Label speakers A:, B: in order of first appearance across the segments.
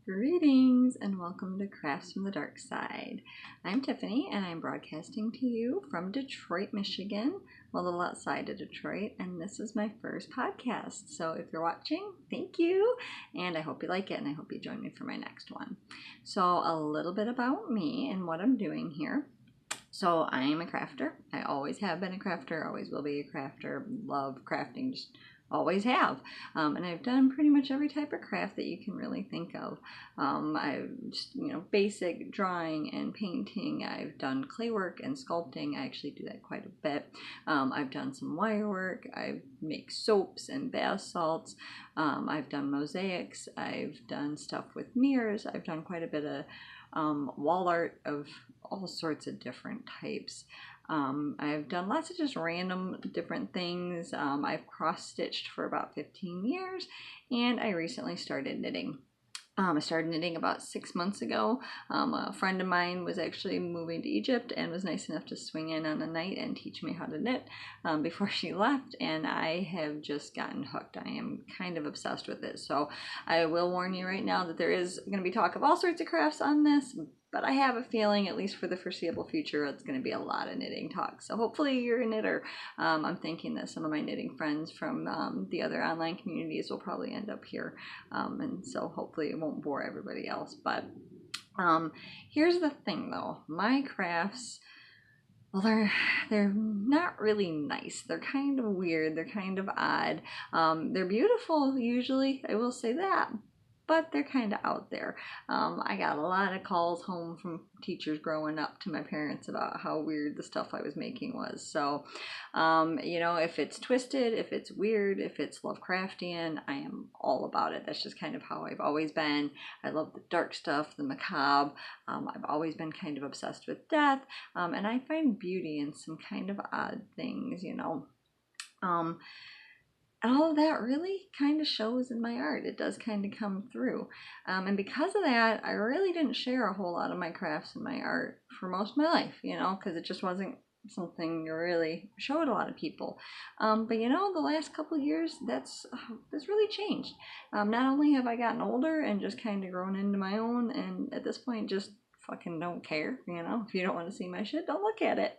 A: Greetings and welcome to Crafts from the Dark Side. I'm Tiffany and I'm broadcasting to you from Detroit, Michigan, well, a little outside of Detroit, and this is my first podcast. So if you're watching, thank you, and I hope you like it, and I hope you join me for my next one. So a little bit about me and what I'm doing here. So I am a crafter. I always have been a crafter, always will be a crafter, love crafting, just always have. And I've done pretty much every type of craft that you can really think of. I've just, basic drawing and painting. I've done clay work and sculpting. I actually do that quite a bit. I've done some wire work. I make soaps and bath salts. I've done mosaics. I've done stuff with mirrors. I've done quite a bit of wall art of all sorts of different types. I've done lots of just random different things. I've cross-stitched for about 15 years, and I recently started knitting. I started knitting about 6 months ago. A friend of mine was actually moving to Egypt and was nice enough to swing in on a night and teach me how to knit before she left, and I have just gotten hooked. I am kind of obsessed with it. So I will warn you right now that there is going to be talk of all sorts of crafts on this, but I have a feeling, at least for the foreseeable future, it's going to be a lot of knitting talk. So hopefully you're a knitter. I'm thinking that some of my knitting friends from the other online communities will probably end up here. And so hopefully it won't bore everybody else. But here's the thing though. My crafts, well, they're not really nice. They're kind of weird. They're kind of odd. They're beautiful usually, I will say that, but they're kind of out there. I got a lot of calls home from teachers growing up to my parents about how weird the stuff I was making was. So, if it's twisted, if it's weird, if it's Lovecraftian, I am all about it. That's just kind of how I've always been. I love the dark stuff, the macabre. I've always been kind of obsessed with death, and I find beauty in some kind of odd things, all of that really kind of shows in my art. It does kind of come through. And because of that, I really didn't share a whole lot of my crafts and my art for most of my life, because it just wasn't something you really showed a lot of people. But the last couple of years, that's really changed. Not only have I gotten older and just kind of grown into my own, and at this point just fucking don't care, if you don't want to see my shit, don't look at it.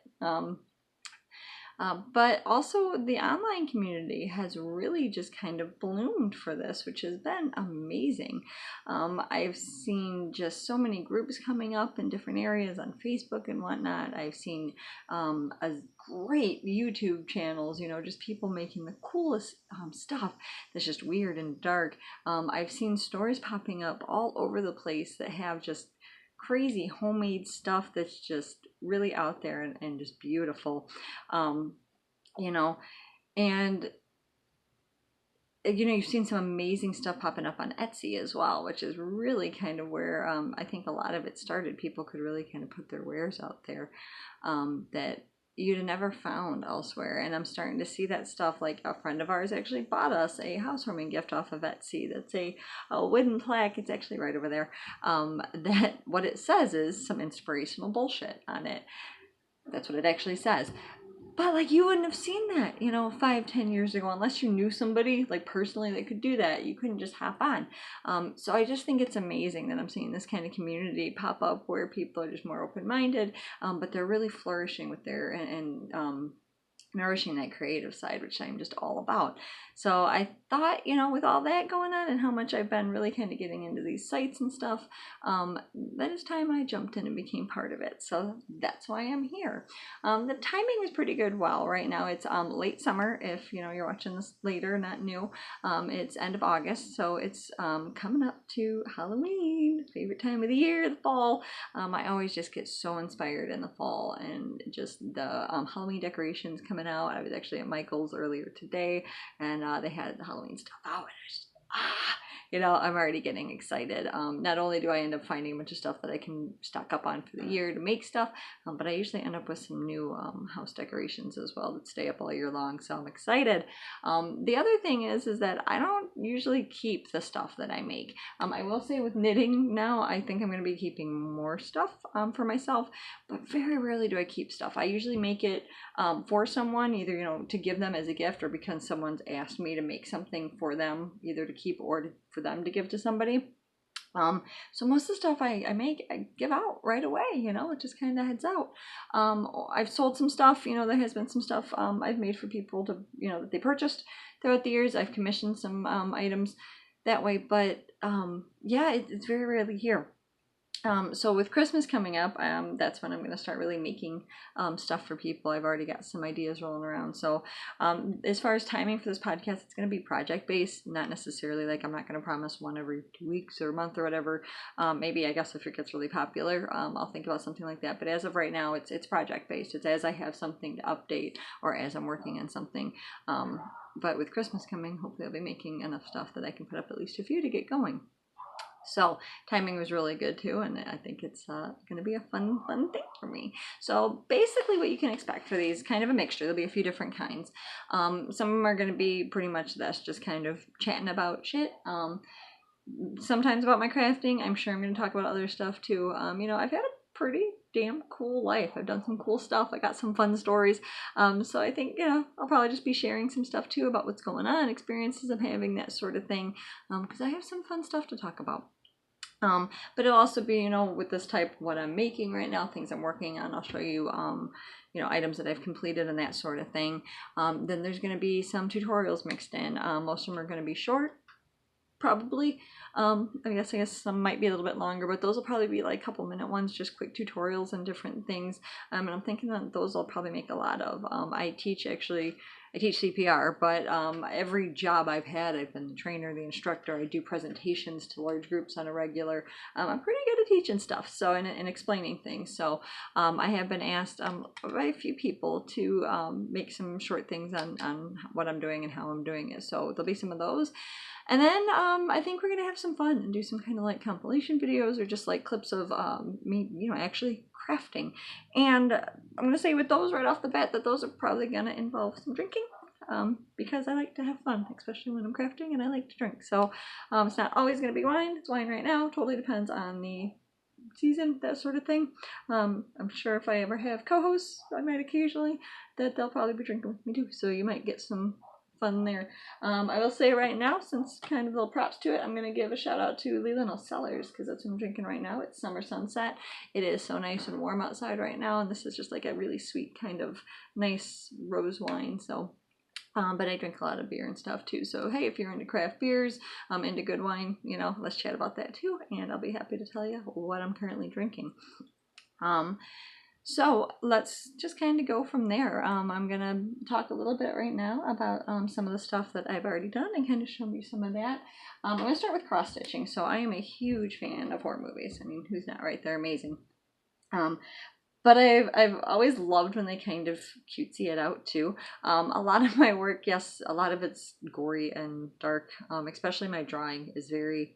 A: But also the online community has really just kind of bloomed for this, which has been amazing. I've seen just so many groups coming up in different areas on Facebook and whatnot. I've seen a great YouTube channels, just people making the coolest stuff that's just weird and dark. I've seen stores popping up all over the place that have just crazy homemade stuff that's just really out there and just beautiful. And you've seen some amazing stuff popping up on Etsy as well, which is really kind of where I think a lot of it started. People could really kind of put their wares out there that you'd have never found elsewhere. And I'm starting to see that stuff. Like a friend of ours actually bought us a housewarming gift off of Etsy. That's a wooden plaque. It's actually right over there. That what it says is some inspirational bullshit on it. That's what it actually says. But you wouldn't have seen that, 5-10 years ago, unless you knew somebody personally that could do that. You couldn't just hop on. So I just think it's amazing that I'm seeing this kind of community pop up where people are just more open-minded, but they're really flourishing with their and nourishing that creative side, which I'm just all about. So I thought, with all that going on and how much I've been really kind of getting into these sites and stuff, that is time I jumped in and became part of it. So that's why I'm here. The timing is pretty good. Well, right now it's late summer. If you're watching this later, not new. It's end of August, so it's coming up to Halloween, favorite time of the year, the fall. I always just get so inspired in the fall, and just the Halloween decorations coming out. I was actually at Michael's earlier today, and they had the Halloween stuff out, and I just I'm already getting excited. Not only do I end up finding a bunch of stuff that I can stock up on for the year to make stuff, but I usually end up with some new house decorations as well that stay up all year long, so I'm excited. The other thing is that I don't usually keep the stuff that I make. I will say with knitting now, I think I'm going to be keeping more stuff for myself, but very rarely do I keep stuff. I usually make it for someone, either to give them as a gift, or because someone's asked me to make something for them, either to keep or for them to give to somebody. So most of the stuff I make, I give out right away, you know, it just kind of heads out. I've sold some stuff, you know, there has been some stuff I've made for people to, you know, that they purchased throughout the years. I've commissioned some items that way, but yeah, it's very rarely here. So with Christmas coming up, that's when I'm going to start really making stuff for people. I've already got some ideas rolling around. So as far as timing for this podcast, it's going to be project based, not necessarily like I'm not going to promise one every 2 weeks or a month or whatever. Maybe I guess if it gets really popular, I'll think about something like that. But as of right now, it's project based. It's as I have something to update or as I'm working on something. But with Christmas coming, hopefully I'll be making enough stuff that I can put up at least a few to get going. So timing was really good too, and I think it's going to be a fun thing for me. So basically what you can expect for these, kind of a mixture. There'll be a few different kinds. Some of them are going to be pretty much this, just kind of chatting about shit. Sometimes about my crafting. I'm sure I'm going to talk about other stuff too. You know, I've had a pretty damn cool life. I've done some cool stuff. I got some fun stories. So I think, you know, I'll probably just be sharing some stuff too about what's going on, experiences I'm having, that sort of thing. Because I have some fun stuff to talk about. But it'll also be, you know, with this type, what I'm making right now, things I'm working on. I'll show you, you know, items that I've completed and that sort of thing. Then there's going to be some tutorials mixed in. Most of them are going to be short, probably. I guess some might be a little bit longer, but those will probably be like a couple minute ones, just quick tutorials and different things. And I'm thinking that those will probably make a lot of. I teach CPR, but every job I've had, I've been the trainer, the instructor. I do presentations to large groups on a regular. I'm pretty good at teaching stuff, so and explaining things. So I have been asked by a few people to make some short things on what I'm doing and how I'm doing it. So there'll be some of those. And then I think we're going to have some fun and do some kind of like compilation videos or just like clips of me, you know, actually crafting. And I'm going to say with those right off the bat that those are probably going to involve some drinking because I like to have fun, especially when I'm crafting, and I like to drink. So it's not always going to be wine. It's wine right now. Totally depends on the season, that sort of thing. I'm sure if I ever have co-hosts, I might occasionally, that they'll probably be drinking with me too. So you might get some fun there. I will say right now, since kind of little props to it, I'm going to give a shout out to Leelanau Cellars because that's what I'm drinking right now. It's Summer Sunset. It is so nice and warm outside right now, and this is just like a really sweet kind of nice rose wine. So but I drink a lot of beer and stuff too. So hey, if you're into craft beers, into good wine, you know, let's chat about that too, and I'll be happy to tell you what I'm currently drinking. So let's just kind of go from there. I'm going to talk a little bit right now about some of the stuff that I've already done and kind of show you some of that. I'm going to start with cross-stitching. So I am a huge fan of horror movies. I mean, who's not, right? They're amazing. But I've always loved when they kind of cutesy it out too. A lot of my work, yes, a lot of it's gory and dark. Especially my drawing is very...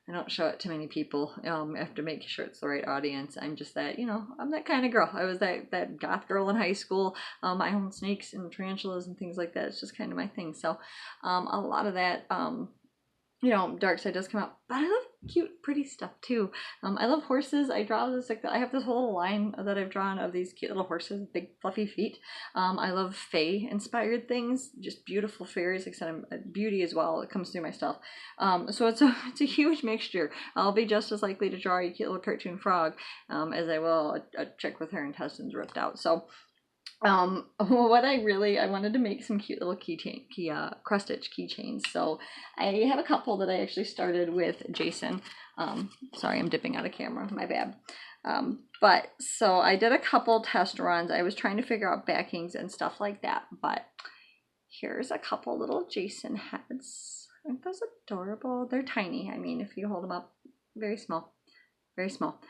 A: I don't show it to many people. I have to make sure it's the right audience. I'm just that, you know, I'm that kind of girl. I was that goth girl in high school. I own snakes and tarantulas and things like that. It's just kind of my thing. So a lot of that, you know, Darkside does come out. But I love cute, pretty stuff too. I love horses. I draw this like I have this whole line that I've drawn of these cute little horses with big fluffy feet. I love fae inspired things, just beautiful fairies. Like I said, beauty as well. It comes through my stuff. So it's a huge mixture. I'll be just as likely to draw a cute little cartoon frog as I will a chick with her intestines ripped out. So what I wanted to make some cute little cross stitch keychains. So I have a couple that I actually started with Jason. Sorry, I'm dipping out of camera, my bad. But so I did a couple test runs. I was trying to figure out backings and stuff like that, but here's a couple little Jason heads. Aren't those adorable? They're tiny. I mean, if you hold them up, very small, very small.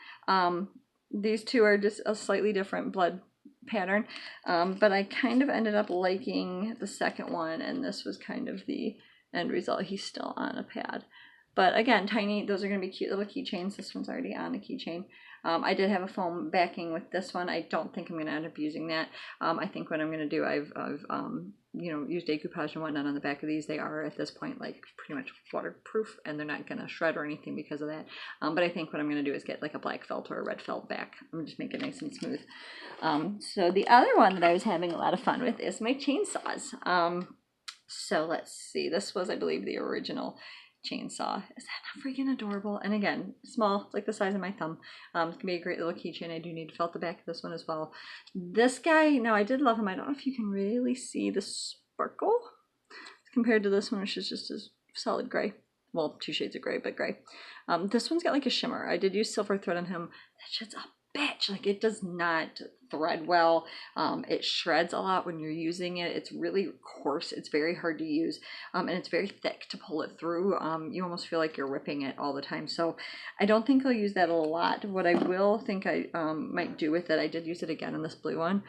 A: These two are just a slightly different blood pattern, but I kind of ended up liking the second one, and this was kind of the end result. He's still on a pad, but again, tiny. Those are going to be cute little keychains. This one's already on a keychain. I did have a foam backing with this one. I don't think I'm going to end up using that. I think what I'm going to do, I've you know, used decoupage and whatnot on the back of these. They are at this point like pretty much waterproof, and they're not going to shred or anything because of that. But I think what I'm going to do is get like a black felt or a red felt back and just make it nice and smooth. So the other one that I was having a lot of fun with is my chainsaws. So let's see. This was, I believe, the original chainsaw. Is that not freaking adorable? And again, small, it's like the size of my thumb. It can be a great little keychain. I do need to felt the back of this one as well. This guy, now I did love him. I don't know if you can really see the sparkle compared to this one, which is just a solid gray. Well, 2 shades of gray, but gray. This one's got like a shimmer. I did use silver thread on him. That shit's a bitch. Like, it does not thread well. It shreds a lot when you're using it. It's really coarse. It's very hard to use, and it's very thick to pull it through. You almost feel like you're ripping it all the time. So I don't think I'll use that a lot. What I will think I might do with it, I did use it again in this blue one,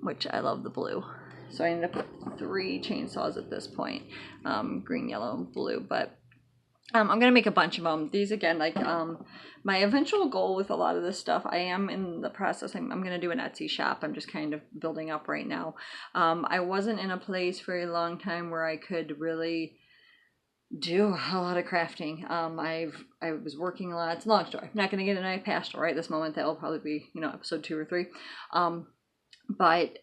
A: which I love the blue. So I ended up with 3 chainsaws at this point, green, yellow, and blue. But I'm going to make a bunch of them. These, again, like, my eventual goal with a lot of this stuff, I am in the process. I'm going to do an Etsy shop. I'm just kind of building up right now. I wasn't in a place for a long time where I could really do a lot of crafting. I was working a lot. It's a long story. I'm not going to get into my past right this moment. That will probably be, episode 2 or 3. But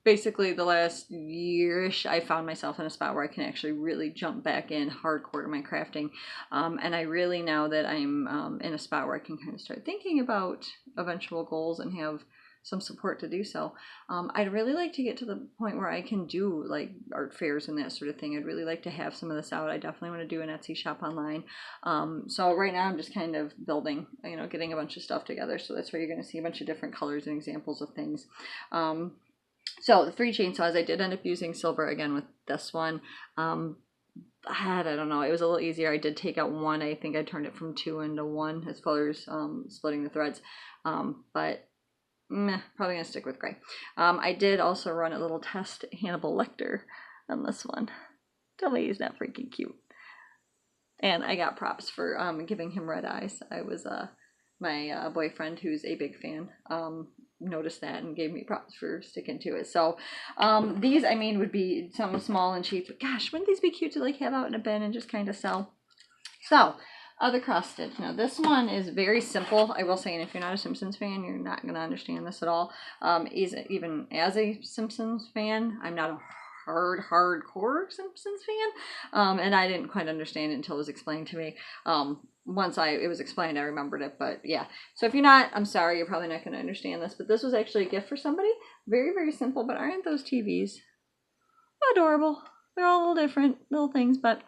A: basically the last year-ish, I found myself in a spot where I can actually really jump back in hardcore to my crafting. And I really, now that I'm in a spot where I can kind of start thinking about eventual goals and have some support to do so, I'd really like to get to the point where I can do like art fairs and that sort of thing. I'd really like to have some of this out. I definitely want to do an Etsy shop online. So right now I'm just kind of building, getting a bunch of stuff together. So that's where you're going to see a bunch of different colors and examples of things. So the 3 chainsaws, I did end up using silver again with this one. I don't know, it was a little easier. I did take out 1. I think I turned it from 2 into 1 as far as splitting the threads. But probably gonna stick with gray. I did also run a little test Hannibal Lecter on this one. Tell me he's not freaking cute. And I got props for giving him red eyes. I was my boyfriend, who's a big fan, noticed that and gave me props for sticking to it. So these, I mean, would be some small and cheap, but gosh, wouldn't these be cute to like have out in a bin and just kind of sell? So the cross stitch. Now this one is very simple, I will say, and if you're not a Simpsons fan, you're not going to understand this at all. Even as a Simpsons fan, I'm not a hardcore Simpsons fan, and I didn't quite understand it until it was explained to me. Once it was explained, I remembered it. But yeah, so if you're not, I'm sorry, you're probably not going to understand this, but this was actually a gift for somebody. Very, very simple, but aren't those TVs adorable? They're all a little different little things, but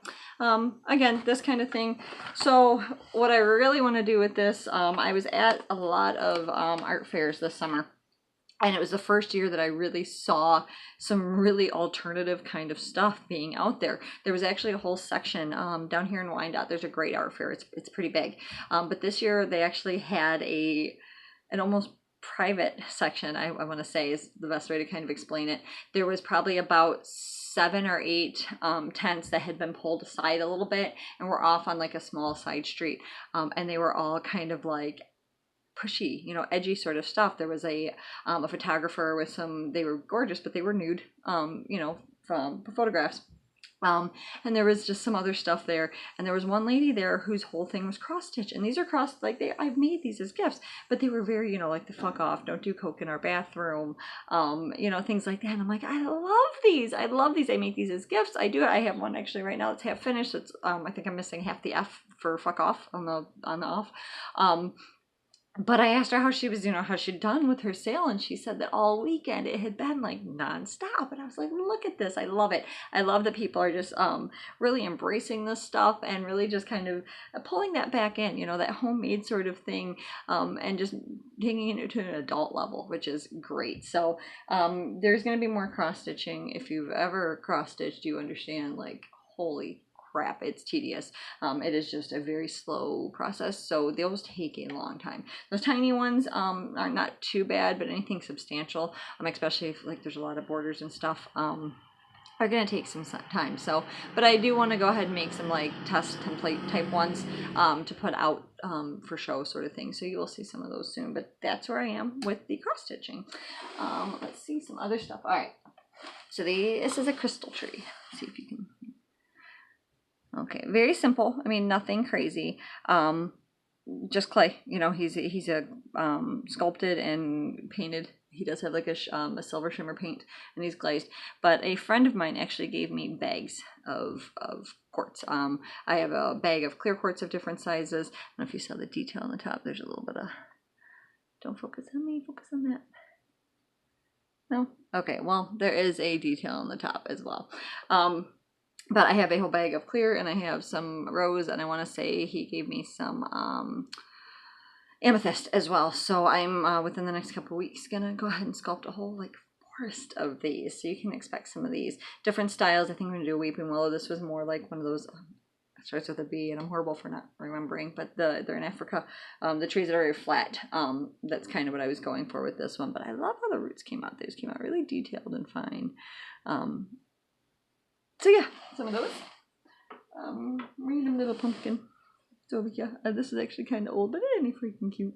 A: again, this kind of thing. So what I really want to do with this, I was at a lot of art fairs this summer, and it was the first year that I really saw some really alternative kind of stuff being out there. There was actually a whole section down here in Wyandotte. There's a great art fair. It's pretty big, but this year they actually had an almost private section, I want to say is the best way to kind of explain it. There was probably about 7 or 8 tents that had been pulled aside a little bit and were off on like a small side street, and they were all kind of like pushy, edgy sort of stuff. There was a photographer with they were gorgeous, but they were nude, from photographs. And there was just some other stuff there, and there was one lady there whose whole thing was cross stitch, and these are I've made these as gifts, but they were very, like the fuck off, don't do coke in our bathroom, things like that. And I'm like, I love these. I make these as gifts. I have one actually right now that's half finished. It's I think I'm missing half the F for fuck off on the off. But I asked her how she was, how she'd done with her sale, and she said that all weekend it had been like nonstop. And I was like, look at this. I love it. I love that people are just really embracing this stuff and really just kind of pulling that back in, that homemade sort of thing, and just taking it to an adult level, which is great. So there's going to be more cross stitching. If you've ever cross stitched, you understand, like, holy crap, it's tedious. It is just a very slow process, so those take a long time. Those tiny ones are not too bad, but anything substantial, especially if like there's a lot of borders and stuff, are going to take some time. So, but I do want to go ahead and make some like test template type ones to put out for show sort of thing. So you will see some of those soon, but that's where I am with the cross stitching. Let's see some other stuff. All right, so this is a crystal tree. Let's see if you can. Okay, very simple. I mean, nothing crazy. just clay. You know, he's a sculpted and painted. He does have like a silver shimmer paint, and he's glazed. But a friend of mine actually gave me bags of quartz. I have a bag of clear quartz of different sizes. I don't know if you saw the detail on the top. There's a little bit of, don't focus on me, focus on that. No? Okay, well, there is a detail on the top as well. But I have a whole bag of clear, and I have some rose, and I want to say he gave me some amethyst as well. So I'm within the next couple of weeks gonna go ahead and sculpt a whole like forest of these. So you can expect some of these different styles. I think I'm gonna do a weeping willow. This was more like one of those. It starts with a B, and I'm horrible for not remembering, but they're in Africa. The trees are very flat. That's kind of what I was going for with this one. But I love how the roots came out. These came out really detailed and fine. So yeah, some of those. Random little pumpkin. So yeah, this is actually kind of old, but isn't he freaking cute?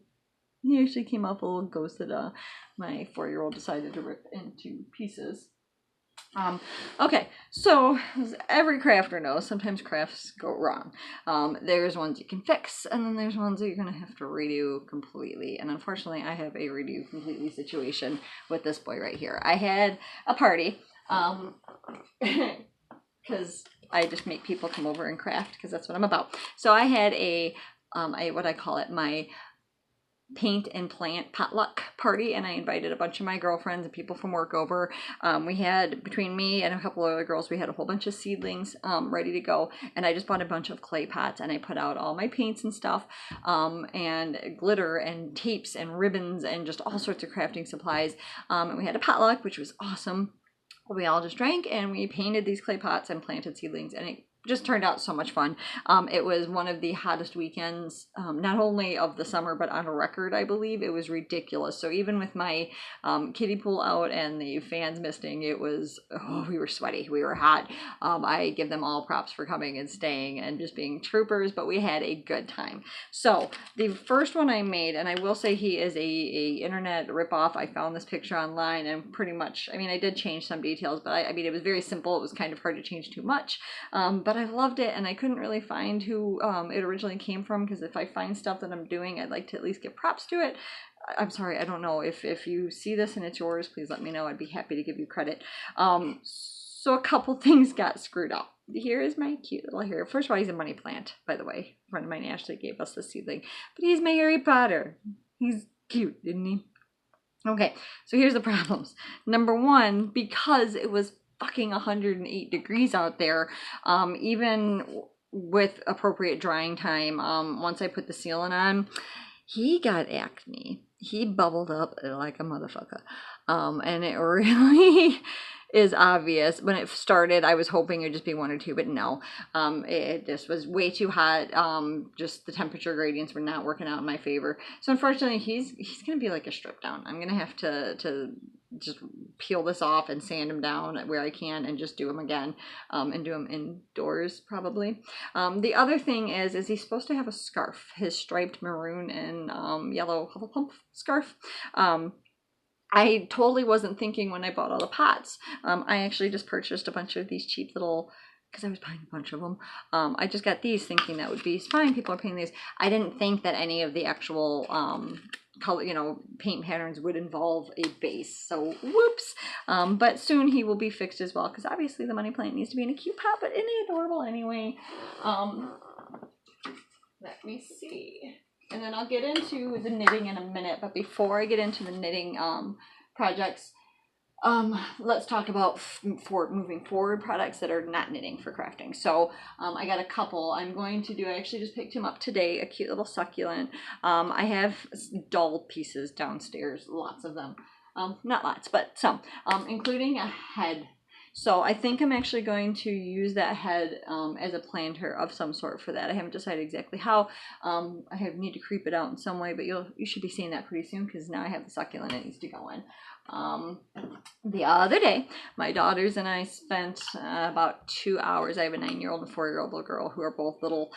A: He actually came off a little ghost that my 4-year-old decided to rip into pieces. Okay, so as every crafter knows, sometimes crafts go wrong. There's ones you can fix, and then there's ones that you're gonna have to redo completely. And unfortunately, I have a redo completely situation with this boy right here. I had a party, because I just make people come over and craft, because that's what I'm about. So I had what I call it, my paint and plant potluck party, and I invited a bunch of my girlfriends and people from work over. We had, between me and a couple of other girls, we had a whole bunch of seedlings ready to go, and I just bought a bunch of clay pots, and I put out all my paints and stuff, and glitter and tapes and ribbons and just all sorts of crafting supplies, and we had a potluck, which was awesome. We all just drank, and we painted these clay pots and planted seedlings, and it just turned out so much fun. It was one of the hottest weekends, not only of the summer, but on record, I believe. It was ridiculous. So even with my kiddie pool out and the fans misting, it was, we were sweaty, we were hot. I give them all props for coming and staying and just being troopers, but we had a good time. So the first one I made, and I will say he is a internet ripoff. I found this picture online, and pretty much, I mean, I did change some details, but I mean, it was very simple. It was kind of hard to change too much. But I loved it, and I couldn't really find who it originally came from, because if I find stuff that I'm doing, I'd like to at least give props to it. I'm sorry, I don't know. If you see this and it's yours, please let me know. I'd be happy to give you credit. So a couple things got screwed up. Here is my cute little hair. First of all, he's a money plant, by the way. A friend of mine, Ashley, gave us the seedling. But he's my Harry Potter. He's cute, isn't he? Okay, so here's the problems. Number one, because it was fucking 108 degrees out there, even with appropriate drying time, once I put the sealant on, he got acne. He bubbled up like a motherfucker, and it really is obvious. When it started, I was hoping it'd just be 1 or 2, but no, it just was way too hot. Just the temperature gradients were not working out in my favor. So unfortunately, he's gonna be like a strip down. I'm gonna have to just peel this off and sand him down where I can, and just do him again, and do him indoors probably. The other thing is he's supposed to have a scarf, his striped maroon and yellow Hufflepuff scarf. I totally wasn't thinking when I bought all the pots. I actually just purchased a bunch of these cheap little, because I was buying a bunch of them. I just got these thinking that would be fine. People are painting these. I didn't think that any of the actual color, paint patterns would involve a base. So whoops. But soon he will be fixed as well, because obviously the money plant needs to be in a cute pot, but isn't he adorable anyway? Let me see. And then I'll get into the knitting in a minute, but before I get into the knitting projects, let's talk about moving forward products that are not knitting for crafting. So I got a couple. I'm going to do, I actually just picked him up today, a cute little succulent. I have doll pieces downstairs, lots of them. Not lots, but some, including a head. So I think I'm actually going to use that head as a planter of some sort for that. I haven't decided exactly how. I need to creep it out in some way, but you should be seeing that pretty soon, because now I have the succulent it needs to go in. The other day, my daughters and I spent about 2 hours. I have a 9-year-old and a 4-year-old little girl who are both little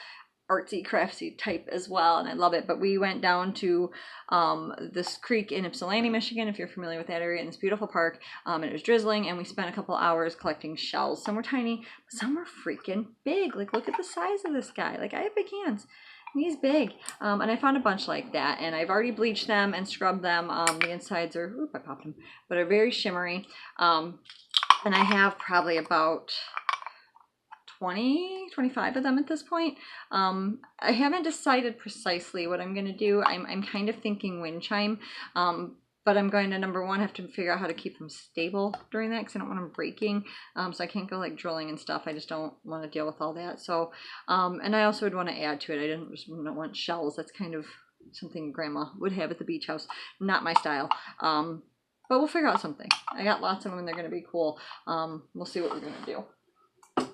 A: artsy craftsy type as well, and I love it. But we went down to this creek in Ypsilanti, Michigan, if you're familiar with that area, in this beautiful park, and it was drizzling, and we spent a couple hours collecting shells. Some were tiny, but some were freaking big. Like, look at the size of this guy. Like, I have big hands. He's big, and I found a bunch like that, and I've already bleached them and scrubbed them. The insides are, oop, I popped them, but are very shimmery. And I have probably about 25 of them at this point. I haven't decided precisely what I'm going to do. I'm kind of thinking wind chime. But I'm going to, number one, have to figure out how to keep them stable during that because I don't want them breaking. So I can't go like drilling and stuff. I just don't want to deal with all that. So, and I also would want to add to it. I didn't just want shells. That's kind of something Grandma would have at the beach house. Not my style. But we'll figure out something. I got lots of them and they're going to be cool. We'll see what we're going to do.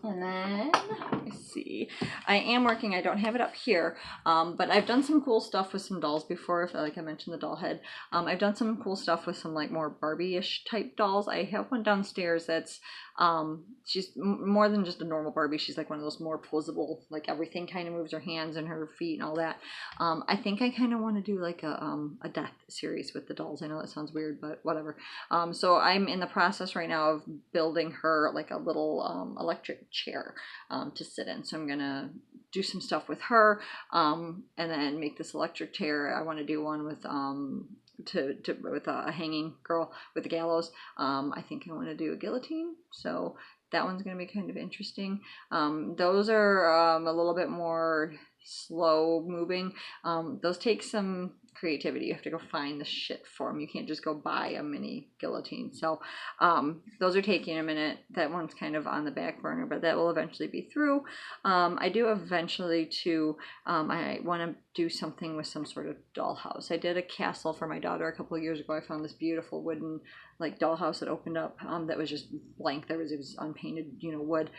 A: And then, let me see, I am working, I don't have it up here, but I've done some cool stuff with some dolls before, like I mentioned the doll head. I've done some cool stuff with some like more Barbie-ish type dolls. I have one downstairs that's, she's more than just a normal Barbie. She's like one of those more posable, like everything kind of moves, her hands and her feet and all that. I think I kind of want to do like a death series with the dolls. I know that sounds weird, but whatever. So I'm in the process right now of building her like a little electric chair to sit in. So I'm gonna do some stuff with her and then make this electric chair. I want to do one with with a hanging girl with the gallows. I think I want to do a guillotine, so that one's going to be kind of interesting. Those are a little bit more slow moving. Those take some creativity. You have to go find the shit for them. You can't just go buy a mini guillotine. So those are taking a minute. That one's kind of on the back burner, but that will eventually be through. I do eventually too, I want to do something with some sort of dollhouse. I did a castle for my daughter a couple of years ago. I found this beautiful wooden like dollhouse that opened up that was just blank. It was unpainted, wood.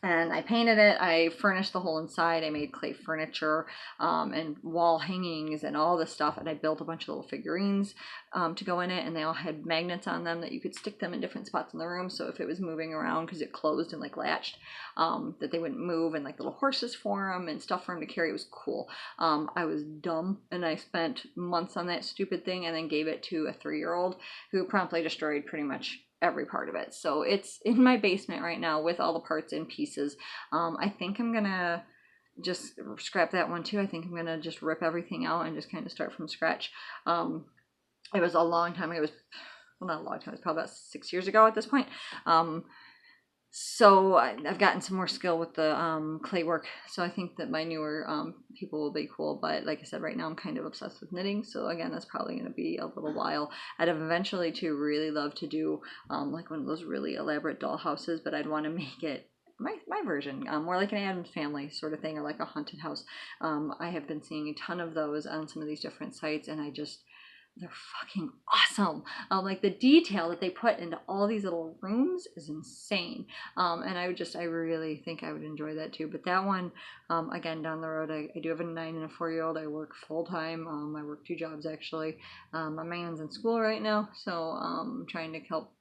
A: And I painted it, I furnished the whole inside, I made clay furniture and wall hangings and all this stuff, and I built a bunch of little figurines to go in it, and they all had magnets on them that you could stick them in different spots in the room, so if it was moving around, because it closed and like latched, that they wouldn't move, and like little horses for them and stuff for them to carry. It was cool. I was dumb, and I spent months on that stupid thing, and then gave it to a 3-year-old who promptly destroyed pretty much every part of it. So it's in my basement right now with all the parts in pieces. I think I'm gonna just scrap that one too. I think I'm gonna just rip everything out and just kind of start from scratch. It was a long time ago. It was, well, not a long time, it was probably about 6 years ago at this point. So I've gotten some more skill with the clay work. So I think that my newer people will be cool. But like I said, right now I'm kind of obsessed with knitting. So again, that's probably going to be a little while. I'd eventually too really love to do like one of those really elaborate doll houses, but I'd want to make it my version, more like an Addams Family sort of thing, or like a haunted house. I have been seeing a ton of those on some of these different sites, and they're fucking awesome. Like the detail that they put into all these little rooms is insane. And I really think I would enjoy that too. But that one, again, down the road, I do have a 9 and a 4-year-old. I work full time. I work 2 jobs actually. My man's in school right now, so I'm trying to help,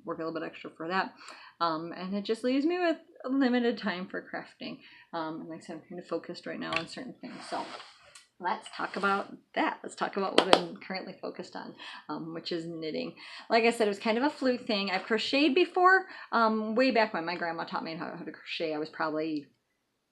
A: work a little bit extra for that. And it just leaves me with a limited time for crafting. And like I said, I'm kind of focused right now on certain things. So let's talk about that. Let's talk about what I'm currently focused on, which is knitting. Like I said, it was kind of a fluke thing. I've crocheted before, way back when my grandma taught me how to crochet. I was probably,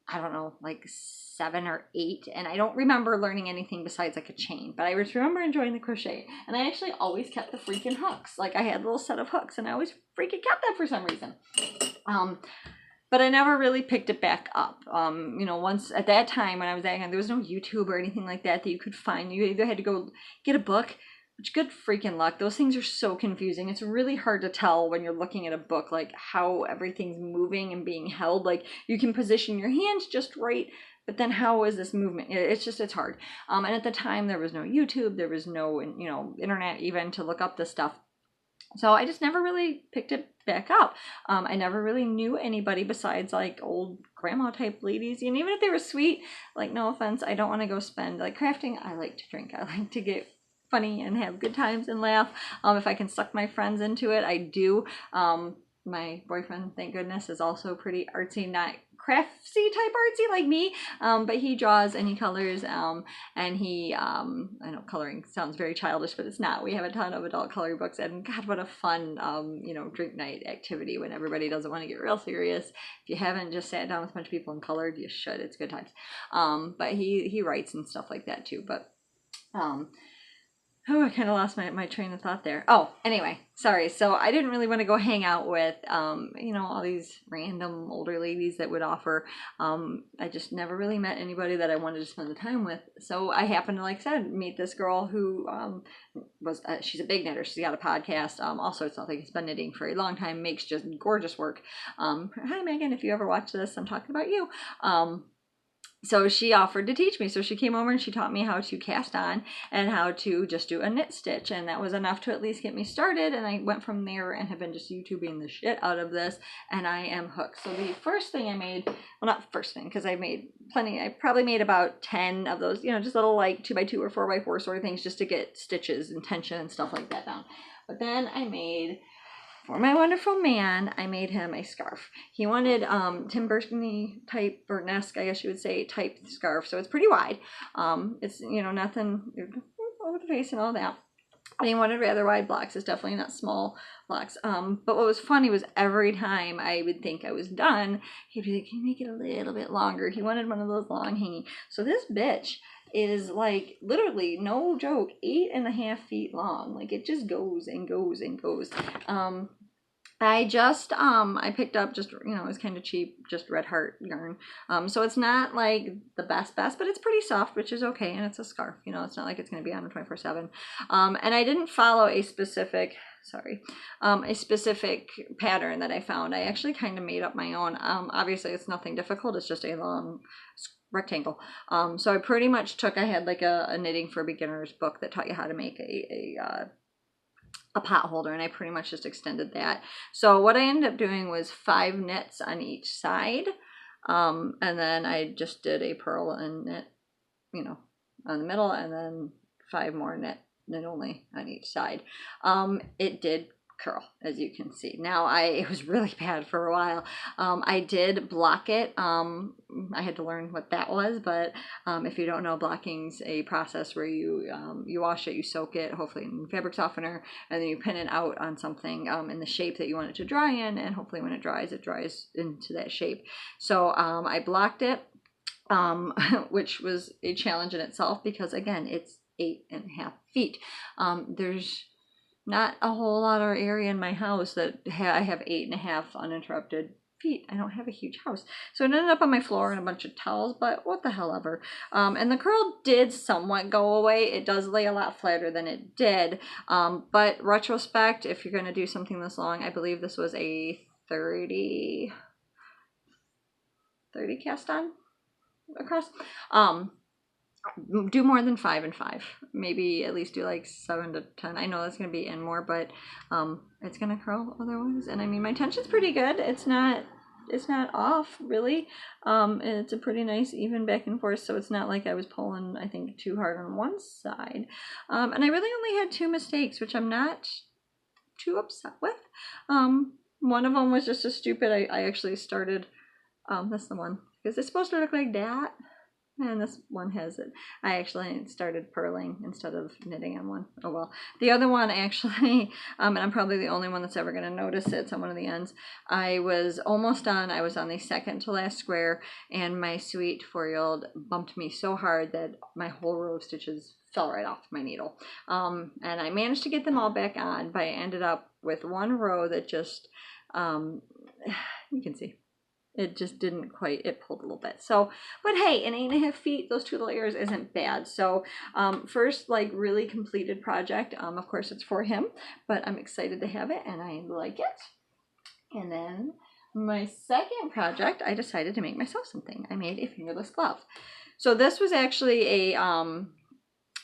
A: I don't know, like 7 or 8, and I don't remember learning anything besides like a chain, but I just remember enjoying the crochet, and I actually always kept the freaking hooks. Like I had a little set of hooks, and I always freaking kept that for some reason. But I never really picked it back up. Once at that time when I was there was no YouTube or anything like that you could find. You either had to go get a book, which good freaking luck. Those things are so confusing. It's really hard to tell when you're looking at a book, like how everything's moving and being held. Like you can position your hands just right, but then how is this movement? It's hard. And at the time there was no YouTube, there was no, internet even to look up this stuff. So I just never really picked it back up. I never really knew anybody besides like old grandma type ladies. And even if they were sweet, like no offense, I don't want to go spend like crafting. I like to drink. I like to get funny and have good times and laugh. If I can suck my friends into it, I do. My boyfriend, thank goodness, is also pretty artsy, not craftsy type artsy like me, but he draws and he colors, and he, I know coloring sounds very childish, but it's not. We have a ton of adult coloring books, and God, what a fun, drink night activity when everybody doesn't want to get real serious. If you haven't just sat down with a bunch of people and colored, you should. It's good times. But he writes and stuff like that too, but, I kind of lost my train of thought there. Oh, anyway, sorry. So I didn't really want to go hang out with, all these random older ladies that would offer. I just never really met anybody that I wanted to spend the time with. So I happened to, like I said, meet this girl who she's a big knitter. She's got a podcast, all sorts of things. Has been knitting for a long time, makes just gorgeous work. Hi, Megan, if you ever watch this, I'm talking about you. So she offered to teach me. So she came over and she taught me how to cast on and how to just do a knit stitch. And that was enough to at least get me started. And I went from there and have been just YouTubing the shit out of this. And I am hooked. So the first thing I made, well, not first thing, because I made plenty. I probably made about 10 of those, just little like 2x2 or 4x4 sort of things just to get stitches and tension and stuff like that down. But then I made... For my wonderful man, I made him a scarf. He wanted Tim Burton type, or Nest, I guess you would say, type scarf. So it's pretty wide. It's, nothing over the face and all that. And he wanted rather wide blocks. It's definitely not small blocks. But what was funny was every time I would think I was done, he'd be like, can you make it a little bit longer? He wanted one of those long hanging. So this bitch is like literally, no joke, 8.5 feet long. Like it just goes and goes and goes. I picked up just, it was kind of cheap, just Red Heart yarn. So it's not like the best, but it's pretty soft, which is okay. And it's a scarf, it's not like it's going to be on 24/7. And I didn't follow a specific pattern that I found. I actually kind of made up my own. Obviously it's nothing difficult. It's just a long rectangle. So I pretty much I had like a knitting for beginners book that taught you how to make a pot holder, and I pretty much just extended that. So what I ended up doing was 5 knits on each side. And then I just did a purl and knit, on the middle, and then 5 more knit only on each side. It did curl, as you can see. Now it was really bad for a while. I did block it. I had to learn what that was, but if you don't know, blocking's a process where you wash it, you soak it, hopefully in fabric softener, and then you pin it out on something in the shape that you want it to dry in, and hopefully when it dries into that shape. So I blocked it, which was a challenge in itself because again, it's 8.5 feet. There's not a whole lot of area in my house that I have 8.5 uninterrupted feet. I don't have a huge house. So it ended up on my floor and a bunch of towels, but what the hell ever. And the curl did somewhat go away. It does lay a lot flatter than it did. But retrospect, if you're going to do something this long, I believe this was a 30 cast on across. Do more than 5 and 5. Maybe at least do like 7 to 10. I know that's going to be in more, but it's going to curl otherwise. And I mean, my tension's pretty good. It's not off really. It's a pretty nice even back and forth, so it's not like I was pulling, I think, too hard on one side. And I really only had 2 mistakes, which I'm not too upset with. One of them was just a stupid, I actually started, that's the one, because it's supposed to look like that. And this one has it. I actually started purling instead of knitting on one. Oh well. The other one actually, and I'm probably the only one that's ever going to notice it, it's on one of the ends. I was almost done. I was on the second to last square, and my sweet 4-year-old bumped me so hard that my whole row of stitches fell right off my needle. And I managed to get them all back on, but I ended up with one row that just, you can see. It just didn't quite, it pulled a little bit. So, but hey, in 8.5 feet, those 2 layers isn't bad. So, first, like, really completed project. Of course, it's for him, but I'm excited to have it, and I like it. And then my second project, I decided to make myself something. I made a fingerless glove. So this was actually a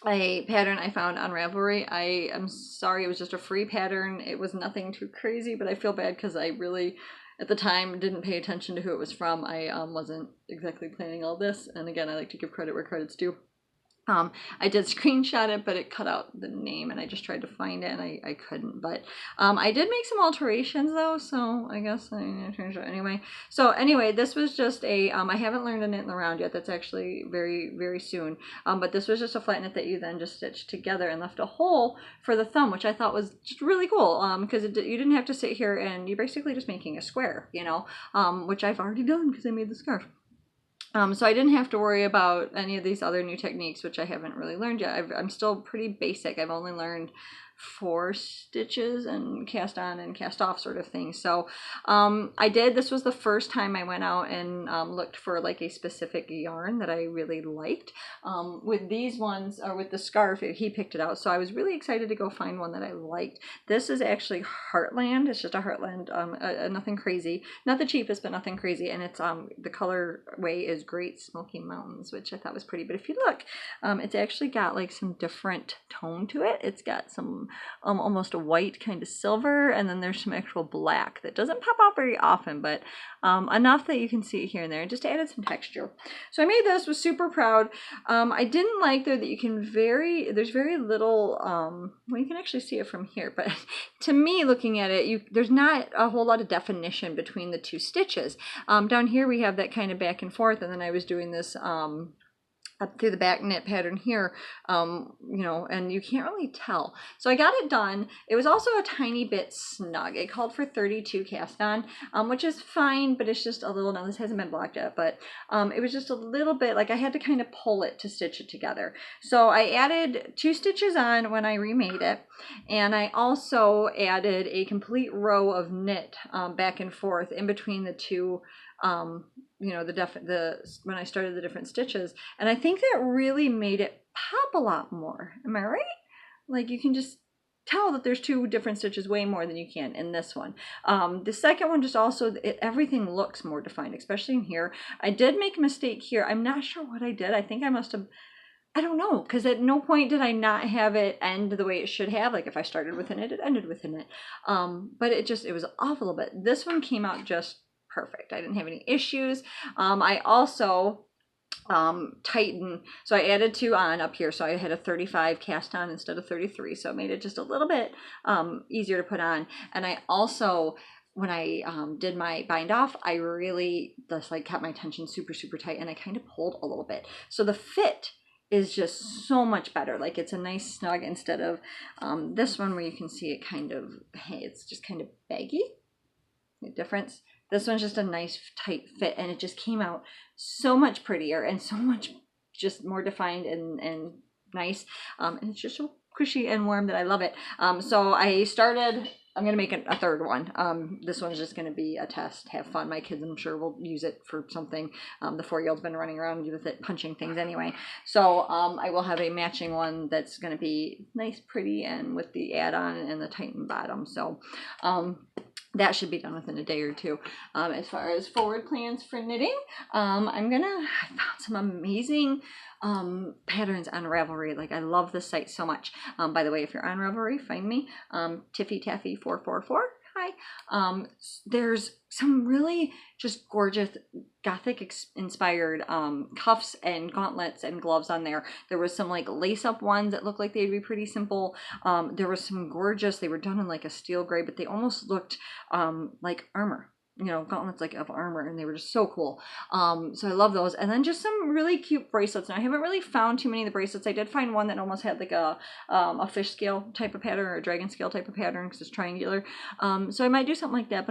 A: pattern I found on Ravelry. I am sorry, it was just a free pattern. It was nothing too crazy, but I feel bad because I really, at the time, didn't pay attention to who it was from. I wasn't exactly planning all this, and again, I like to give credit where credit's due. I did screenshot it, but it cut out the name, and I just tried to find it, and I couldn't. But I did make some alterations though, so I guess I'm gonna show anyway. So anyway, this was just a I haven't learned to knit in the round yet. That's actually very, very soon. But this was just a flat knit that you then just stitched together and left a hole for the thumb, which I thought was just really cool. Because you didn't have to sit here and you're basically just making a square, you know, which I've already done because I made the scarf. So I didn't have to worry about any of these other new techniques, which I haven't really learned yet. I'm still pretty basic. I've only learned 4 stitches and cast on and cast off sort of thing. So this was the first time I went out and looked for like a specific yarn that I really liked. With these ones, or with the scarf, he picked it out, so I was really excited to go find one that I liked. This is actually Heartland. It's just a Heartland, nothing crazy, not the cheapest, but nothing crazy. And it's the colorway is Great Smoky Mountains, which I thought was pretty. But if you look, it's actually got like some different tone to it. It's got some almost a white kind of silver, and then there's some actual black that doesn't pop out very often, but enough that you can see it here and there. Just added some texture. So I made this, was super proud. I didn't like though that you can there's very little, well, you can actually see it from here, but to me looking at it, there's not a whole lot of definition between the 2 stitches. Down here we have that kind of back and forth, and then I was doing this up through the back knit pattern here, you know, and you can't really tell. So I got it done. It was also a tiny bit snug. It called for 32 cast on, which is fine, but it's just a little, now this hasn't been blocked yet, but it was just a little bit, like I had to kind of pull it to stitch it together. So I added 2 stitches on when I remade it, and I also added a complete row of knit back and forth in between the 2 you know, when I started the different stitches, and I think that really made it pop a lot more. Am I right? Like you can just tell that there's 2 different stitches way more than you can in this one. The second one just also, everything looks more defined, especially in here. I did make a mistake here. I'm not sure what I did. I think I must have, I don't know, because at no point did I not have it end the way it should have. Like if I started within it, it ended within it. But it was off a little bit. This one came out just perfect. I didn't have any issues. I also tightened, so I added 2 on up here, so I had a 35 cast on instead of 33, so it made it just a little bit easier to put on. And I also, when I did my bind off, I really just like kept my tension super tight, and I kind of pulled a little bit, so the fit is just so much better. Like it's a nice snug instead of this one where you can see it kind of, hey, it's just kind of baggy. The difference. This one's just a nice tight fit, and it just came out so much prettier and so much just more defined and nice. And it's just so cushy and warm that I love it. So I started, I'm going to make a third one. This one's just going to be a test, have fun. My kids, I'm sure, will use it for something. The 4-year-old's been running around with it, punching things anyway. So I will have a matching one that's going to be nice, pretty, and with the add-on and the tightened bottom. So that should be done within a day or 2. As far as forward plans for knitting, I found some amazing patterns on Ravelry. Like I love this site so much. By the way, if you're on Ravelry, find me, Tiffy Taffy 444. Hi. There's some really just gorgeous gothic inspired cuffs and gauntlets and gloves on there. There was some like lace up ones that looked like they'd be pretty simple. There was some gorgeous, they were done in like a steel gray, but they almost looked like armor. You know, gauntlets like of armor, and they were just so cool. So I love those. And then just some really cute bracelets. Now I haven't really found too many of the bracelets. I did find one that almost had like a fish scale type of pattern or a dragon scale type of pattern because it's triangular. So I might do something like that. But